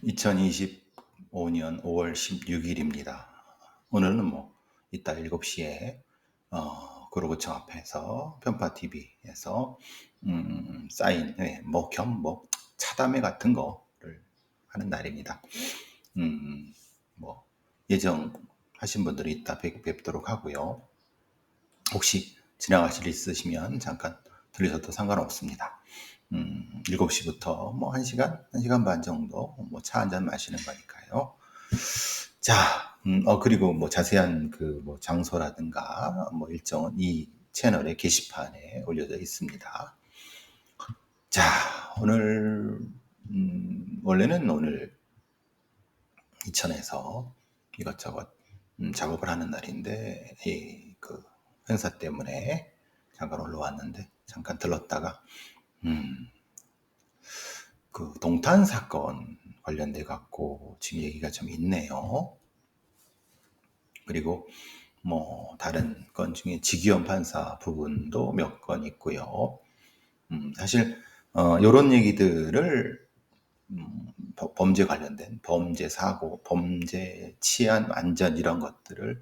2025년 5월 16일입니다. 오늘은 이따 7시에 구로구청 앞에서 편파TV에서 사인회 겸 차담회 같은 거를 하는 날입니다. 예정하신 분들이 이따 뵙도록 하고요. 혹시 지나가실 일 있으시면 잠깐 들리셔도 상관없습니다. 7시부터 1시간 반 정도 차 한잔 마시는 거니까요. 자, 그리고 자세한 장소라든가 일정은 이 채널의 게시판에 올려져 있습니다. 자, 오늘, 원래는 오늘 이천에서 이것저것 작업을 하는 날인데, 그 행사 때문에 잠깐 올라왔는데, 잠깐 들렀다가, 그 동탄 사건 관련돼 갖고 지금 얘기가 좀 있네요. 그리고 다른 건 중에 지기현 판사 부분도 몇 건 있고요. 사실 이런 얘기들을 범죄 관련된 범죄 사고, 범죄 치안 안전 이런 것들을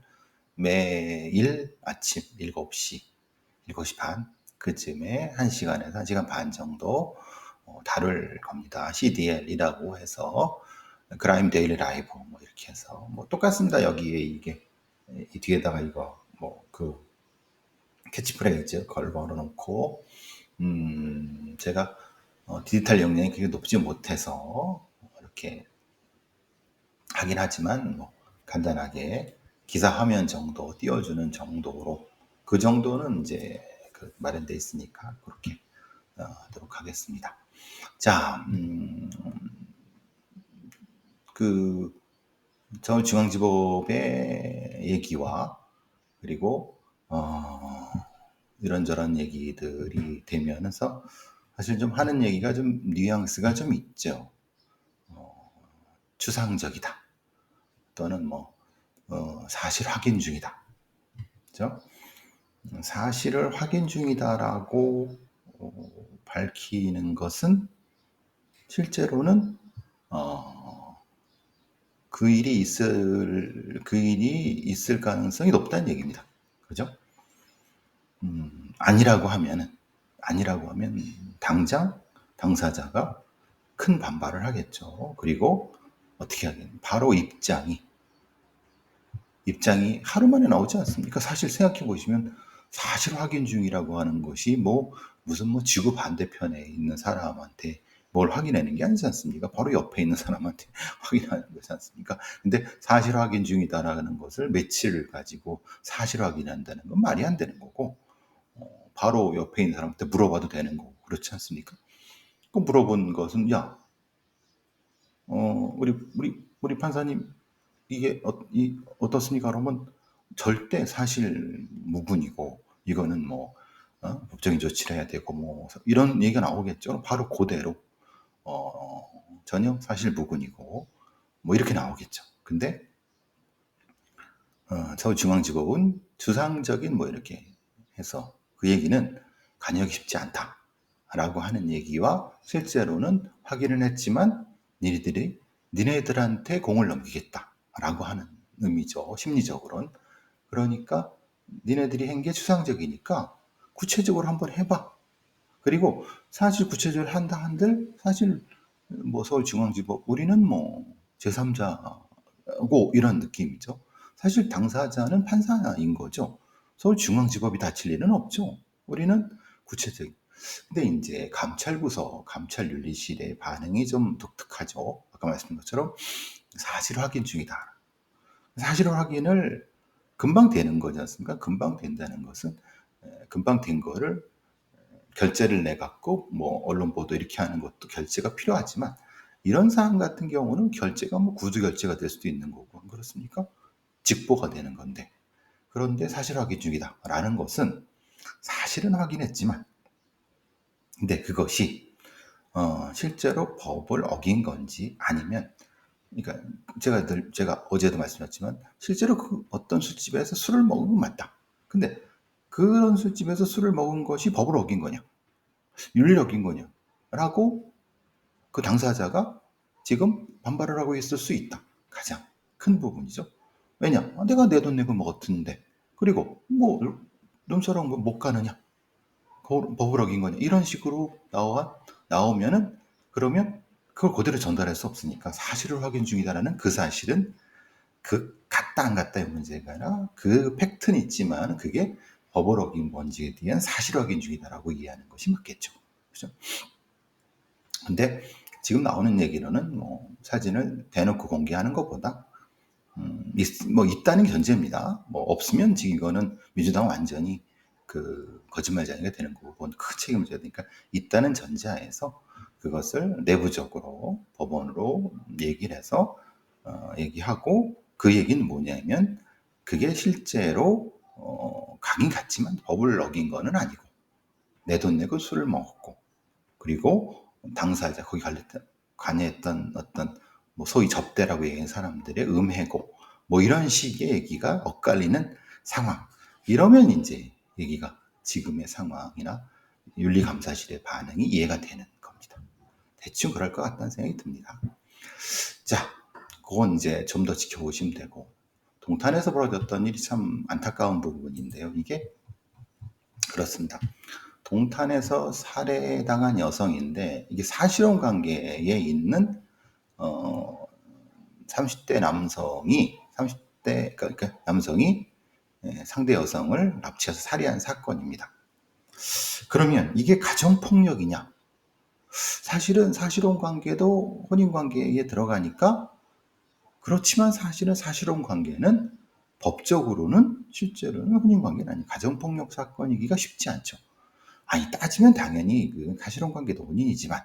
매일 아침 7시 반 그쯤에 1시간에서 1시간 반 정도 다룰 겁니다. CDL이라고 해서 그라임 데일리 라이브 이렇게 해서 똑같습니다. 여기에 이게 이 뒤에다가 이거 그 캐치프레이즈 걸어 놓고 제가 디지털 역량이 그렇게 높지 못해서 이렇게 하긴 하지만 간단하게 기사 화면 정도 띄워주는 정도로 그 정도는 이제 마련돼 있으니까 그렇게 하도록 하겠습니다. 자, 그 서울중앙지법의 얘기와 그리고 이런저런 얘기들이 되면서 사실 좀 하는 얘기가 좀 뉘앙스가 좀 있죠. 추상적이다 또는 사실 확인 중이다. 그렇죠? 사실을 확인 중이다라고 밝히는 것은 실제로는 그 일이 있을 가능성이 높다는 얘기입니다. 그죠? 아니라고 하면 당장 당사자가 큰 반발을 하겠죠. 그리고 어떻게 하겠냐. 바로 입장이 하루 만에 나오지 않습니까? 사실 생각해 보시면 사실 확인 중이라고 하는 것이 무슨 지구 반대편에 있는 사람한테 뭘 확인하는 게 아니지 않습니까? 바로 옆에 있는 사람한테 확인하는 거지 않습니까? 근데 사실 확인 중이다라는 것을 며칠을 가지고 사실 확인한다는 건 말이 안 되는 거고, 바로 옆에 있는 사람한테 물어봐도 되는 거고, 그렇지 않습니까? 그 물어본 것은, 우리 판사님, 이게 어떻습니까? 그러면 절대 사실 무근이고, 이거는 법적인 조치를 해야 되고, 이런 얘기가 나오겠죠. 바로 그대로, 전혀 사실 무근이고, 이렇게 나오겠죠. 근데, 서울중앙지법은 추상적인 이렇게 해서 그 얘기는 간여하기 쉽지 않다라고 하는 얘기와 실제로는 확인을 했지만 니네들한테 공을 넘기겠다라고 하는 의미죠. 심리적으로는. 그러니까 니네들이 한 게 추상적이니까 구체적으로 한번 해봐. 그리고 사실 구체적으로 한다 한들 사실 서울중앙지법 우리는 제3자고 이런 느낌이죠. 사실 당사자는 판사인 거죠. 서울중앙지법이 다칠 일은 없죠. 우리는 구체적인. 근데 이제 감찰부서, 감찰윤리실의 반응이 좀 독특하죠. 아까 말씀드린 것처럼 사실 확인 중이다. 사실 확인을 금방 되는 거지 않습니까? 금방 된다는 것은 금방 된 거를 결제를 내 갖고 언론 보도 이렇게 하는 것도 결제가 필요하지만 이런 사안 같은 경우는 결제가 구두 결제가 될 수도 있는 거고 안 그렇습니까? 직보가 되는 건데 그런데 사실 확인 중이다라는 것은 사실은 확인했지만 근데 그것이 실제로 법을 어긴 건지 아니면 그러니까 제가 어제도 말씀드렸지만 실제로 그 어떤 술집에서 술을 먹은 건 맞다. 근데 그런 술집에서 술을 먹은 것이 법을 어긴 거냐? 윤리를 어긴 거냐? 라고 그 당사자가 지금 반발을 하고 있을 수 있다. 가장 큰 부분이죠. 왜냐? 내가 내 돈 내고 먹었는데, 그리고 뭐 눈사람 못 가느냐? 법을 어긴 거냐? 이런 식으로 나오면은, 그러면 그걸 그대로 전달할 수 없으니까 사실을 확인 중이다라는 그 사실은 그 같다 안 같다의 문제가 아니라 그 팩트는 있지만 그게 법을 어긴 건지에 대한 사실 확인 중이다라고 이해하는 것이 맞겠죠. 그죠? 근데 지금 나오는 얘기로는 뭐 사진을 대놓고 공개하는 것보다 뭐 있다는 게 전제입니다. 뭐 없으면 지금 이거는 민주당 완전히 그 거짓말쟁이가 되는 거고 그건 큰 책임을 져야 되니까 있다는 전제하에서 그것을 내부적으로 법원으로 얘기를 해서 얘기하고 그 얘기는 뭐냐면 그게 실제로 가긴 갔지만 법을 어긴 거는 아니고 내 돈 내고 술을 먹었고 그리고 당사자 거기 관여했던 어떤 뭐 소위 접대라고 얘기하는 사람들의 음해고 뭐 이런 식의 얘기가 엇갈리는 상황. 이러면 이제 얘기가 지금의 상황이나 윤리감사실의 반응이 이해가 되는 겁니다. 대충 그럴 것 같다는 생각이 듭니다. 자, 그건 이제 좀 더 지켜보시면 되고 동탄에서 벌어졌던 일이 참 안타까운 부분인데요. 이게 그렇습니다. 동탄에서 살해당한 여성인데 이게 사실혼 관계에 있는 30대 남성이 30대 그러니까 남성이 상대 여성을 납치해서 살해한 사건입니다. 그러면 이게 가정 폭력이냐? 사실은 사실혼 관계도 혼인 관계에 들어가니까 그렇지만 사실은 사실혼 관계는 법적으로는 실제로는 혼인 관계는 아니 가정 폭력 사건이기가 쉽지 않죠. 아니 따지면 당연히 그 사실혼 관계도 혼인이지만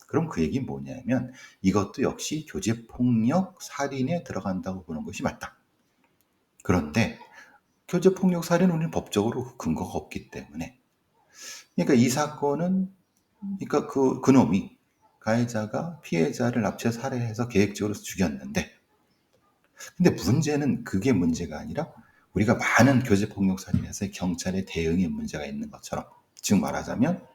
그럼 그 얘기는 뭐냐면 이것도 역시 교제폭력 살인에 들어간다고 보는 것이 맞다. 그런데 교제폭력 살인은 우리는 법적으로 근거가 없기 때문에 그러니까 이 사건은 그러니까 그놈이 가해자가 피해자를 납치해서 살해해서 계획적으로 죽였는데 근데 문제는 그게 문제가 아니라 우리가 많은 교제폭력 살인에서 경찰의 대응에 문제가 있는 것처럼 즉 말하자면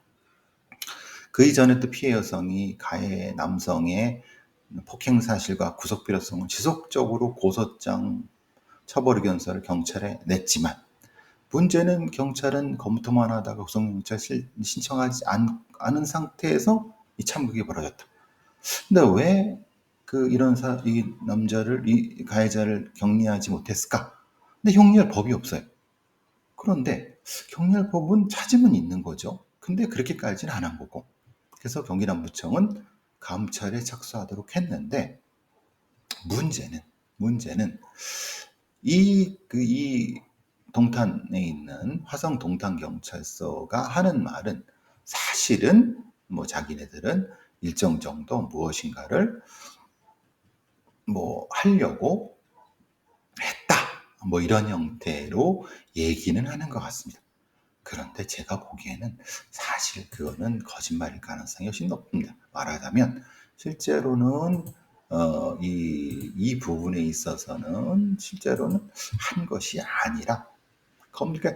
그 이전에 또 피해 여성이 가해 남성의 폭행 사실과 구속 필요성을 지속적으로 고소장 처벌 의견서를 경찰에 냈지만 문제는 경찰은 검토만 하다가 구속영장 신청하지 않은 상태에서 이 참극이 벌어졌다. 근데 왜 이 남자를 이 가해자를 격리하지 못했을까? 근데 형리할 법이 없어요. 그런데 경찰법은 찾으면 있는 거죠. 근데 그렇게까지는 안 한 거고. 그래서 경기남부청은 감찰에 착수하도록 했는데 문제는 이 동탄에 있는 화성 동탄경찰서가 하는 말은 사실은 뭐 자기네들은 일정 정도 무엇인가를 뭐 하려고 했다. 뭐 이런 형태로 얘기는 하는 것 같습니다. 그런데 제가 보기에는 사실 그거는 거짓말일 가능성이 훨씬 높습니다. 말하자면 실제로는 이 부분에 있어서는 실제로는 한 것이 아니라 그러니까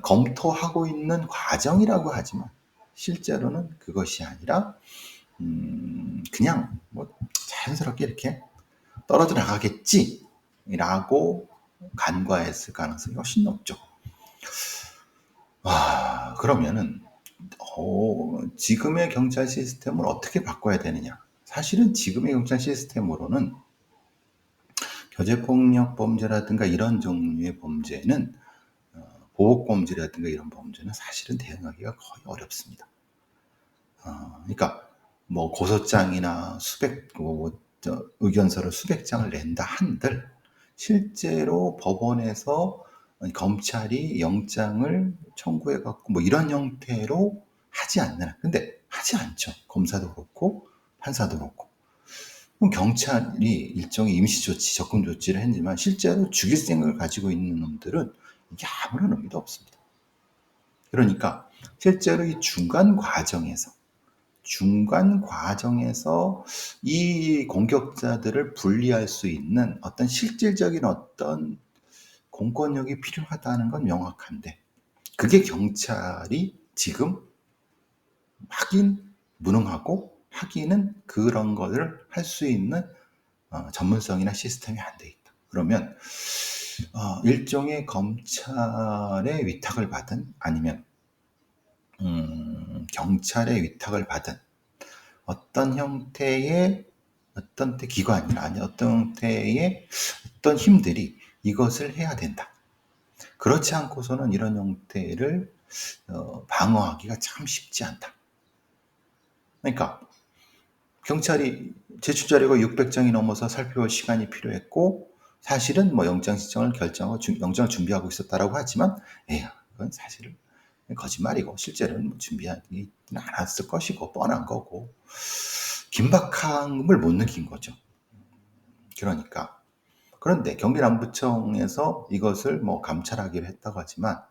검토하고 있는 과정이라고 하지만 실제로는 그것이 아니라 그냥 뭐 자연스럽게 이렇게 떨어져 나가겠지라고 간과했을 가능성이 훨씬 높죠. 그러면은 지금의 경찰 시스템을 어떻게 바꿔야 되느냐? 사실은 지금의 경찰 시스템으로는 교제폭력 범죄라든가 이런 종류의 범죄는 보복범죄라든가 이런 범죄는 사실은 대응하기가 거의 어렵습니다. 그러니까 뭐 고소장이나 의견서를 수백 장을 낸다 한들 실제로 법원에서 검찰이 영장을 청구해 갖고 뭐 이런 형태로 하지 않는 근데 하지 않죠. 검사도 그렇고 판사도 그렇고. 그럼 경찰이 일종의 임시조치, 접근조치를 했지만 실제로 죽일 생각을 가지고 있는 놈들은 이게 아무런 의미도 없습니다. 그러니까 실제로 이 중간 과정에서 이 공격자들을 분리할 수 있는 어떤 실질적인 어떤 공권력이 필요하다는 건 명확한데 그게 경찰이 지금 하긴 무능하고 하기는 그런 거를 할 수 있는 전문성이나 시스템이 안 돼 있다. 그러면 일종의 검찰의 위탁을 받은 아니면 경찰의 위탁을 받은 어떤 형태의 어떤 기관이나 아니 어떤 형태의 어떤 힘들이 이것을 해야 된다. 그렇지 않고서는 이런 형태를 방어하기가 참 쉽지 않다. 그러니까 경찰이 제출 자료가 600장이 넘어서 살펴볼 시간이 필요했고 사실은 뭐 영장 신청을 결정하고 영장을 준비하고 있었다라고 하지만 그건 사실은 거짓말이고 실제로는 준비하지 않았을 것이고 뻔한 거고 긴박함을 못 느낀 거죠. 그러니까 그런데 경기남부청에서 이것을 뭐 감찰하기로 했다고 하지만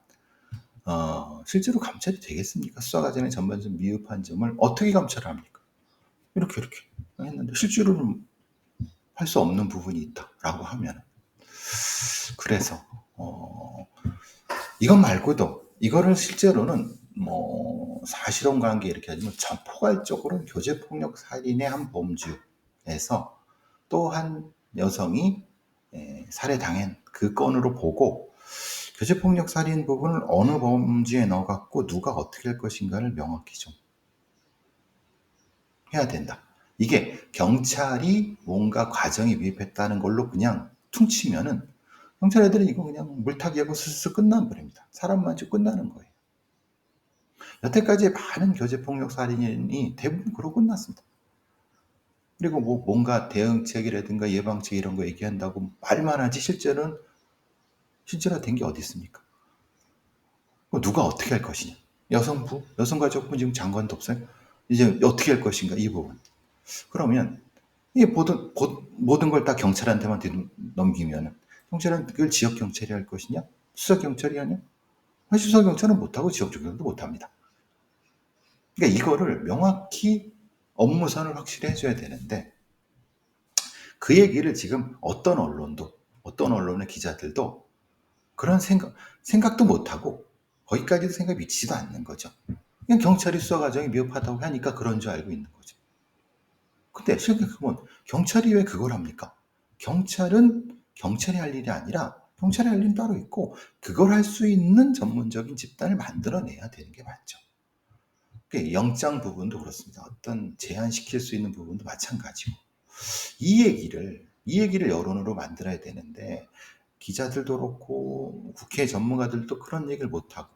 실제로 감찰이 되겠습니까? 수사과정의 전반적 미흡한 점을 어떻게 감찰을 합니까? 이렇게 했는데 실제로는 할 수 없는 부분이 있다라고 하면 그래서 이것 말고도 이거를 실제로는 뭐 사실혼 관계 이렇게 하지만 포괄적으로 교제폭력 살인의 한 범주에서 또 한 여성이 살해당한 그 건으로 보고 교제폭력 살인 부분을 어느 범주에 넣어갖고 누가 어떻게 할 것인가를 명확히 좀 해야 된다. 이게 경찰이 뭔가 과정이 미흡했다는 걸로 그냥 퉁치면은 경찰 애들은 이거 그냥 물타기하고 스스로 끝나버립니다. 사람만 쭉 끝나는 거예요. 여태까지 많은 교제폭력 살인이 대부분 그러고 끝났습니다. 그리고 뭐 뭔가 대응책이라든가 예방책 이런 거 얘기한다고 말만 하지 실제로 된 게 어디 있습니까? 누가 어떻게 할 것이냐? 여성가족부 지금 장관도 없어요. 이제 어떻게 할 것인가 이 부분. 그러면 이 모든 걸 다 경찰한테만 넘기면 경찰은 그걸 지역 경찰이 할 것이냐? 수사 경찰이 하냐? 수사 경찰은 못하고 지역 경찰도 못합니다. 그러니까 이거를 명확히 업무선을 확실히 해줘야 되는데 그 얘기를 지금 어떤 언론의 기자들도 그런 생각도 못하고 거기까지도 생각이 미치지도 않는 거죠. 그냥 경찰이 수사 과정이 미흡하다고 하니까 그런 줄 알고 있는 거죠. 근데 생각해보면 경찰이 왜 그걸 합니까? 경찰은 경찰이 할 일이 아니라 경찰이 할 일은 따로 있고 그걸 할 수 있는 전문적인 집단을 만들어내야 되는 게 맞죠. 영장 부분도 그렇습니다. 어떤 제한시킬 수 있는 부분도 마찬가지고 이 얘기를 여론으로 만들어야 되는데 기자들도 그렇고 국회 전문가들도 그런 얘기를 못하고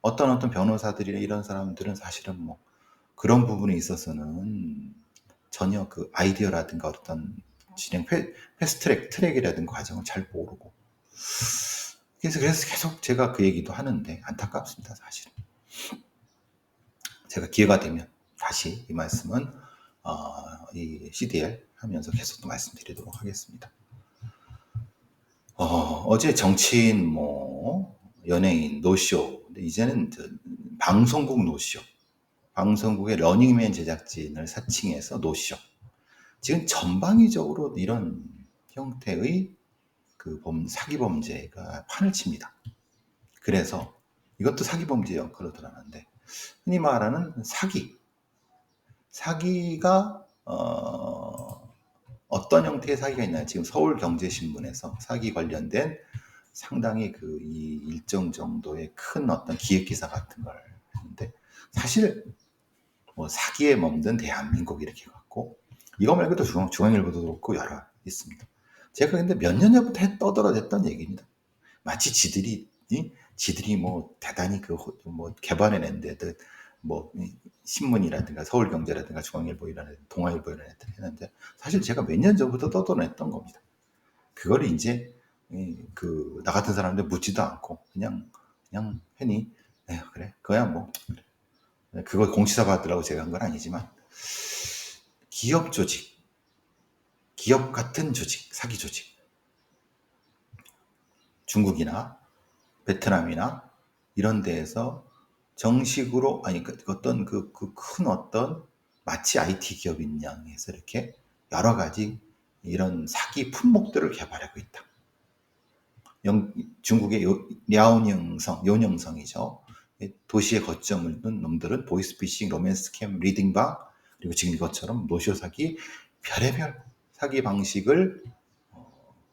어떤 변호사들이나 이런 사람들은 사실은 뭐 그런 부분에 있어서는 전혀 그 아이디어라든가 어떤 진행 트랙이라든가 과정을 잘 모르고 그래서 계속 제가 그 얘기도 하는데 안타깝습니다. 사실은 제가 기회가 되면 다시 이 말씀은 이 CDL 하면서 계속 또 말씀드리도록 하겠습니다. 어제 정치인 뭐 연예인 노쇼 이제는 방송국 노쇼 방송국의 러닝맨 제작진을 사칭해서 노쇼 지금 전방위적으로 이런 형태의 그 사기 범죄가 판을 칩니다. 그래서 이것도 사기 범죄 역할로 드러나는데 흔히 말하는 사기가 어떤 형태의 사기가 있나요? 지금 서울경제신문에서 사기 관련된 상당히 이 일정 정도의 큰 어떤 기획 기사 같은 걸 했는데 사실 뭐 사기에 몸든 대한민국 이렇게 갖고 이거 말고도 중앙일보도 그렇고 여러 있습니다. 제가 근데 몇 년 전부터 떠들어댔던 얘기입니다. 마치 지들이 뭐 대단히 뭐 개발해낸 데들 뭐 신문이라든가 서울경제라든가 중앙일보라든가 동아일보 이런 애들 했는데 사실 제가 몇 년 전부터 떠들어냈던 겁니다. 그거를 이제 나 같은 사람들 묻지도 않고 그냥 흔히 그래 그거야 뭐 그거 공시사 받으라고 제가 한 건 아니지만 기업 같은 조직, 사기 조직 중국이나 베트남이나 이런 데에서 정식으로 어떤 큰 어떤 마치 IT 기업인 양에서 이렇게 여러 가지 이런 사기 품목들을 개발하고 있다. 중국의 요녕성이죠. 도시에 거점을 둔 놈들은 보이스피싱, 로맨스 스캠, 리딩방, 그리고 지금 이것처럼 노쇼 사기, 별의별 사기 방식을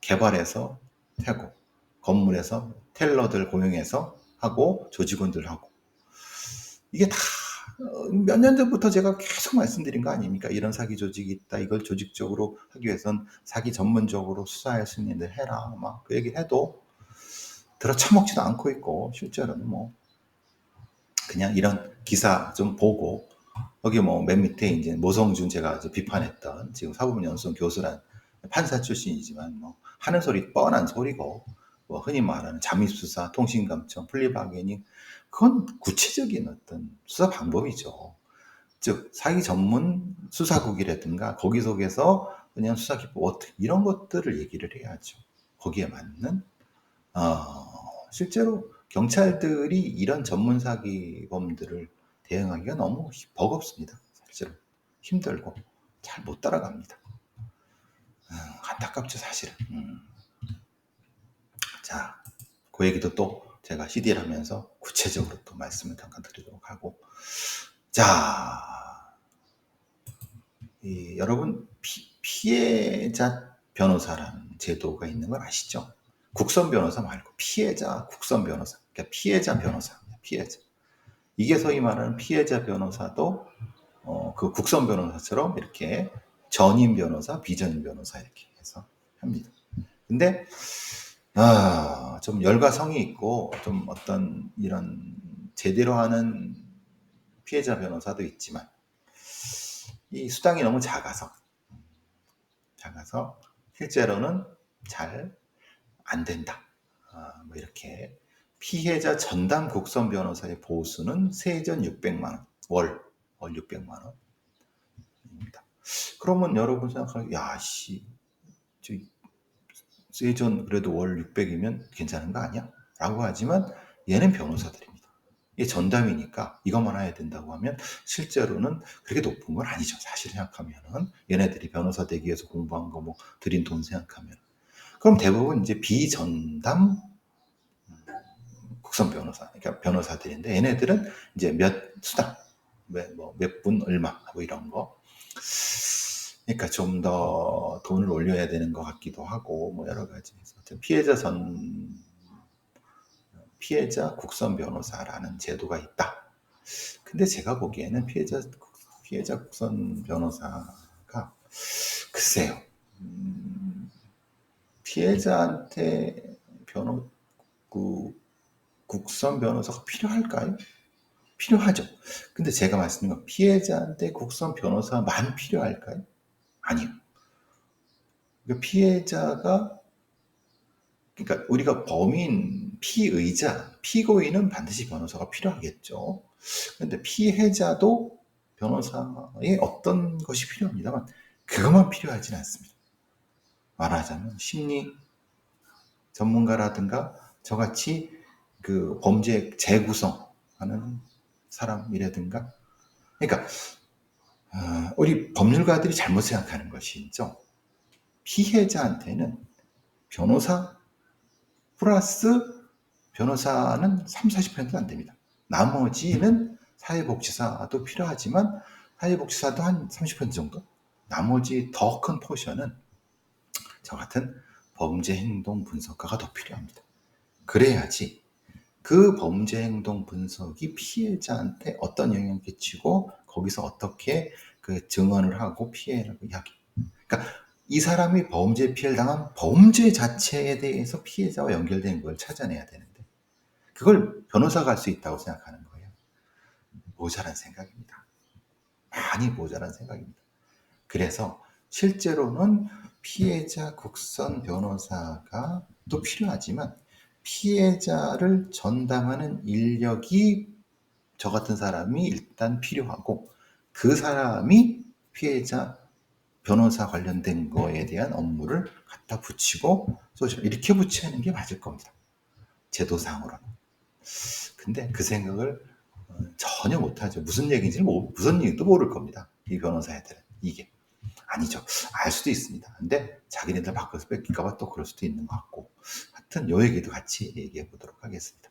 개발해서 하고, 건물에서 텔러들 고용해서 하고, 조직원들 하고. 이게 다 몇 년 전부터 제가 계속 말씀드린 거 아닙니까? 이런 사기 조직이 있다. 이걸 조직적으로 하기 위해선 사기 전문적으로 수사할 수 있는 일 해라. 막 그 얘기 해도 들어 처먹지도 않고 있고, 실제로는 뭐 그냥 이런 기사 좀 보고, 여기 뭐 맨 밑에 이제 모성준 제가 이제 비판했던 지금 사법연수원 교수란 판사 출신이지만 뭐 하는 소리 뻔한 소리고, 뭐 흔히 말하는 잠입수사, 통신감청, 플리바게닝, 그건 구체적인 어떤 수사 방법이죠. 즉 사기 전문 수사국이라든가 거기 속에서 그냥 수사 기법 어떻게 이런 것들을 얘기를 해야죠. 거기에 맞는 실제로 경찰들이 이런 전문 사기범들을 대응하기가 너무 버겁습니다. 실제로 힘들고 잘 못 따라갑니다. 안타깝죠 사실은. 자, 그 얘기도 또 제가 CD를 하면서 구체적으로 또 말씀을 잠깐 드리도록 하고, 자, 여러분 피해자 변호사라는 제도가 있는 걸 아시죠? 국선 변호사 말고 피해자 국선 변호사, 그러니까 피해자 변호사, 피해자. 이게 소위 말하는 피해자 변호사도 그 국선 변호사처럼 이렇게 전임 변호사, 비전임 변호사 이렇게 해서 합니다. 근데 좀 열과 성이 있고 좀 어떤 이런 제대로 하는 피해자 변호사도 있지만 이 수당이 너무 작아서 실제로는 잘 안 된다. 뭐 이렇게 피해자 전담 국선 변호사의 보수는 세전 600만 원, 월 600만 원입니다. 그러면 여러분 생각하면 세전 그래도 월 600이면 괜찮은 거 아니야? 라고 하지만 얘는 변호사들입니다. 이게 전담이니까 이것만 해야 된다고 하면 실제로는 그렇게 높은 건 아니죠. 사실 생각하면은 얘네들이 변호사 되기 위해서 공부한 거 뭐 들인 돈 생각하면, 그럼 대부분 이제 비전담 국선 변호사, 그러니까 변호사들인데 얘네들은 이제 몇 수당, 몇 분 얼마 뭐 이런 거. 그러니까 좀 더 돈을 올려야 되는 것 같기도 하고 뭐 여러 가지. 피해자 국선 변호사라는 제도가 있다. 근데 제가 보기에는 피해자 국선 변호사가 글쎄요. 피해자한테 국선 변호사가 필요할까요? 필요하죠. 근데 제가 말씀드린 건 피해자한테 국선 변호사만 필요할까요? 아니요. 그러니까 우리가 범인, 피의자, 피고인은 반드시 변호사가 필요하겠죠. 그런데 피해자도 변호사의 어떤 것이 필요합니다만 그것만 필요하지는 않습니다. 말하자면 심리 전문가라든가 저같이 그 범죄 재구성하는 사람이라든가, 그러니까 우리 법률가들이 잘못 생각하는 것이 있죠. 피해자한테는 변호사 플러스 변호사는 30~40%도 안 됩니다. 나머지는 사회복지사도 필요하지만 사회복지사도 한 30% 정도? 나머지 더 큰 포션은 저 같은 범죄 행동 분석가가 더 필요합니다. 그래야지 그 범죄 행동 분석이 피해자한테 어떤 영향을 끼치고 거기서 어떻게 그 증언을 하고 피해를 이야기. 그러니까 이 사람이 범죄 피해를 당한 범죄 자체에 대해서 피해자와 연결된 걸 찾아내야 되는데 그걸 변호사가 할 수 있다고 생각하는 거예요. 모자란 생각입니다. 많이 모자란 생각입니다. 그래서 실제로는 피해자 국선 변호사가 또 필요하지만 피해자를 전담하는 인력이 저 같은 사람이 일단 필요하고 그 사람이 피해자 변호사 관련된 거에 대한 업무를 갖다 붙이고 이렇게 붙이는 게 맞을 겁니다. 제도상으로는. 근데 그 생각을 전혀 못하죠. 무슨 얘기도 모를 겁니다. 이 변호사 애들은. 이게 아니죠. 알 수도 있습니다. 근데 자기네들 바꿔서 뺏길까봐 또 그럴 수도 있는 것 같고. 하여튼 요 얘기도 같이 얘기해 보도록 하겠습니다.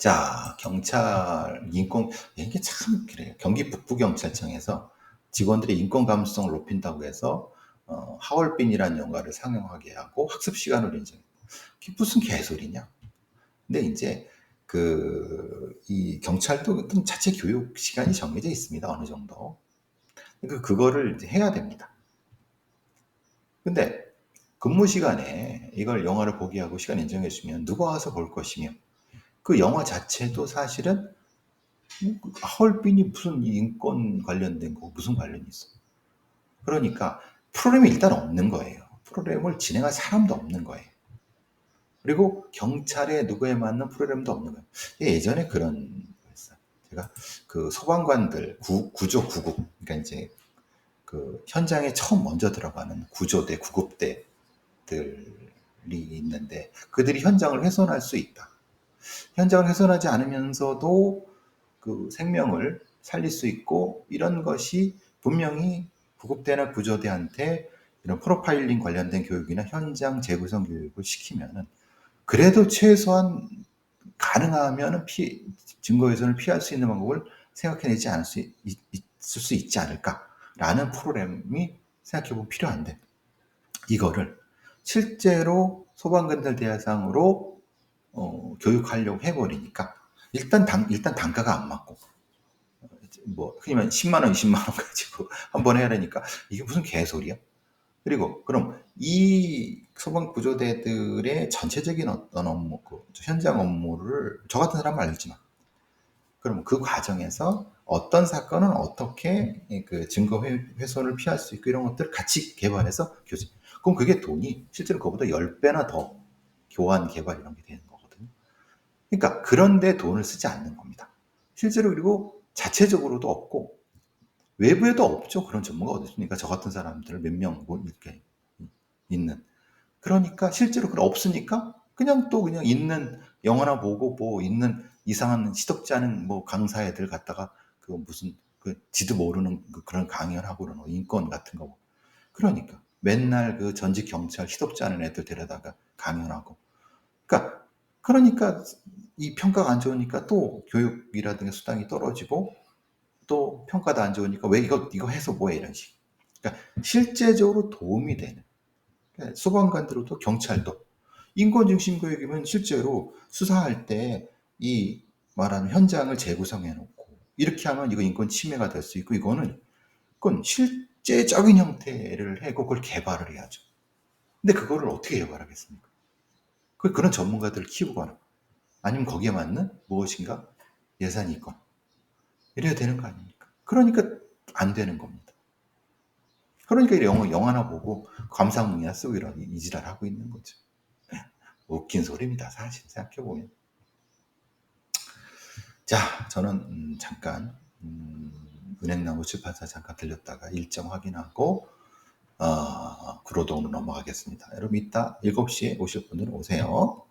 자, 경찰 인권 이게 참 그래요. 경기 북부경찰청에서 직원들의 인권 감수성을 높인다고 해서 하얼빈이라는 영화를 상영하게 하고 학습 시간을 인정. 그게 무슨 개소리냐? 근데 이제 이 경찰도 어떤 자체 교육 시간이 정해져 있습니다. 어느 정도. 그러니까 그거를 이제 해야 됩니다. 근데 근무 시간에 이걸 영화를 보게 하고 시간 인정해 주면 누가 와서 볼 것이며 그 영화 자체도 사실은 하얼빈이 무슨 인권 관련된 거 무슨 관련이 있어. 그러니까 프로그램이 일단 없는 거예요. 프로그램을 진행할 사람도 없는 거예요. 그리고 경찰에 누구에 맞는 프로그램도 없는 거예요. 예전에 그런 거였어요. 제가 그 소방관들 구조 구급 그러니까 이제 그 현장에 처음 먼저 들어가는 구조대 구급대들이 있는데 그들이 현장을 훼손할 수 있다. 현장을 훼손하지 않으면서도 그 생명을 살릴 수 있고 이런 것이 분명히 구급대나 구조대한테 이런 프로파일링 관련된 교육이나 현장 재구성 교육을 시키면은 그래도 최소한 가능하면은 증거훼손을 피할 수 있는 방법을 생각해내지 않을 수 있을 수 있지 않을까라는 프로그램이 생각해보면 필요한데 이거를 실제로 소방관들 대상으로 교육하려고 해버리니까 일단 단가가 안 맞고 뭐 흔히 말하면 10만 원, 20만 원 가지고 한 번 해야 되니까 이게 무슨 개소리야? 그리고 그럼 이 소방 구조대들의 전체적인 어떤 업무, 현장 업무를 저 같은 사람은 알지만 그럼 그 과정에서 어떤 사건은 어떻게 그 증거 훼손을 피할 수 있고 이런 것들을 같이 개발해서 교체. 그럼 그게 돈이 실제로 그거보다 10배나 더 교환 개발 이런 게 되는 거거든요. 그러니까 그런데 돈을 쓰지 않는 겁니다. 실제로 그리고 자체적으로도 없고 외부에도 없죠. 그런 전문가 어디 있습니까? 저 같은 사람들을 몇 명 뭐 이렇게 있는. 그러니까 실제로 그런 없으니까 그냥 또 그냥 있는 영화나 보고 뭐 있는 이상한 시덥지 않은 뭐 강사 애들 갖다가 그 무슨 그 지도 모르는 그런 강연을 하고 그러는 인권 같은 거. 그러니까 맨날 그 전직 경찰 시덥지 않은 애들 데려다가 강연하고. 그러니까 이 평가가 안 좋으니까 또 교육이라든가 수당이 떨어지고 또 평가도 안 좋으니까 왜 이거 해서 뭐해 이런 식. 그러니까 실제적으로 도움이 되는 소방관들도 경찰도 인권 중심 교육이면 실제로 수사할 때 이 말하는 현장을 재구성해 놓고 이렇게 하면 이거 인권 침해가 될 수 있고 이거는 그건 실제적인 형태를 해고 그걸 개발을 해야죠. 근데 그거를 어떻게 개발하겠습니까? 그런 전문가들을 키우거나 아니면 거기에 맞는 무엇인가 예산이 있거나 이래야 되는 거 아닙니까? 그러니까 안 되는 겁니다. 그러니까 영화나 보고 감상문이나 쓰고 이런 이지랄 하고 있는 거죠. 웃긴 소리입니다. 사실 생각해보면. 자, 저는 잠깐 은행나무 출판사 잠깐 들렸다가 일정 확인하고 구로동으로 넘어가겠습니다. 여러분 이따 7시에 오실 분들은 오세요.